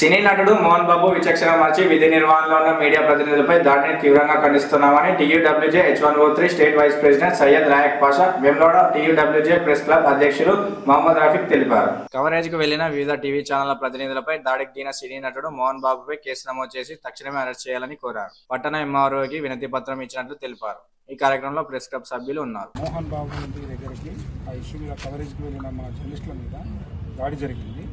సినీ నటుడు మోహన్ బాబు విచక్షణ మార్చి విధి నిర్వహణలో ఉన్న మీడియా ప్రతినిధులపై దాడిని తీవ్రంగా ఖండిస్తున్నామని TUWJ H1O3 state vice president Syed Rayak Pasha వెమ్లోడ టీయూడబ్ల్యూజే ప్రెస్ క్లబ్ అధ్యక్షులు మహమ్మద్ రఫీక్ తెలిపారు. కవరేజ్కు వెళ్లిన వివిధ టీవీ ఛానళ్ల ప్రతినిధులపై దాడికి దిగిన సినీ నటుడు మోహన్ బాబుపై కేసు నమోదు చేసి తక్షణమే అరెస్ట్ చేయాలని కోరారు. పట్టణ MROకి వినతి పత్రం ఇచ్చినట్లు తెలిపారు. ఈ కార్యక్రమంలో ప్రెస్ క్లబ్ సభ్యులు ఉన్నారు. మోహన్ బాబు ఇంటి దగ్గరికి ఆ ఇష్యూ మీద కవరేజ్కి వెళ్ళిన మా జర్నలిస్టుల మీద దాడి జరిగింది.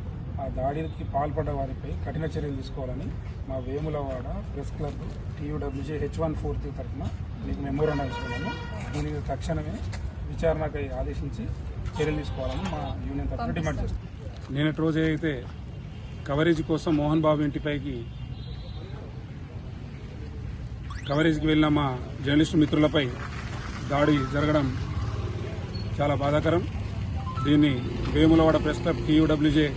ఆ దాడికి పాల్పడ్డ వారిపై కఠిన చర్యలు తీసుకోవాలని మా Vemulawada press club TUWJ H143 తరఫున మీకు మెమోరాండం ఇస్తున్నాము. దీనికి తక్షణమే విచారణకై ఆదేశించి చర్యలు తీసుకోవాలని మా యూనియన్ తరఫున డిమాండ్ చేస్తున్నాం. నిన్నటి రోజు అయితే కవరేజ్ కోసం మోహన్ బాబు ఇంటిపైకి కవరేజ్కి వెళ్ళిన మా జర్నలిస్టు మిత్రులపై దాడి జరగడం చాలా బాధాకరం. దీన్ని Vemulawada press club TUWJ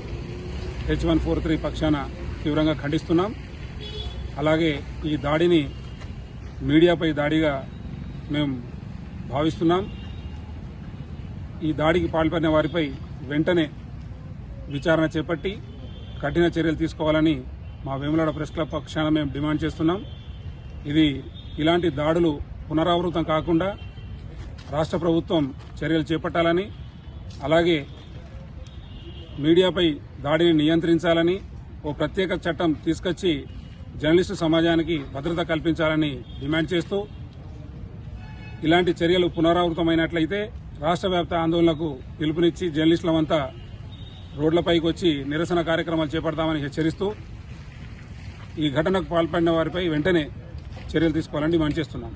H143 పక్షాన తీవ్రంగా ఖండిస్తున్నాం. అలాగే ఈ దాడిని మీడియాపై దాడిగా మేము భావిస్తున్నాం. ఈ దాడికి పాల్పడిన వారిపై వెంటనే విచారణ చేపట్టి కఠిన చర్యలు తీసుకోవాలని మా వేములవాడ ప్రెస్ క్లబ్ పక్షాన మేము డిమాండ్ చేస్తున్నాం. ఇలాంటి దాడులు పునరావృతం కాకుండా రాష్ట్ర ప్రభుత్వం చర్యలు చేపట్టాలని, అలాగే మీడియాపై దాడిని నియంత్రించాలని ఓ ప్రత్యేక చట్టం తీసుకొచ్చి జర్నలిస్టు సమాజానికి భద్రత కల్పించాలని డిమాండ్ చేస్తూ, ఇలాంటి చర్యలు పునరావృతమైనట్లయితే రాష్ట్ర వ్యాప్త ఆందోళనకు పిలుపునిచ్చి జర్నలిస్టులమంతా రోడ్లపైకి వచ్చి నిరసన కార్యక్రమాలు చేపడతామని హెచ్చరిస్తూ ఈ ఘటనకు పాల్పడిన వారిపై వెంటనే చర్యలు తీసుకోవాలని డిమాండ్ చేస్తున్నాం.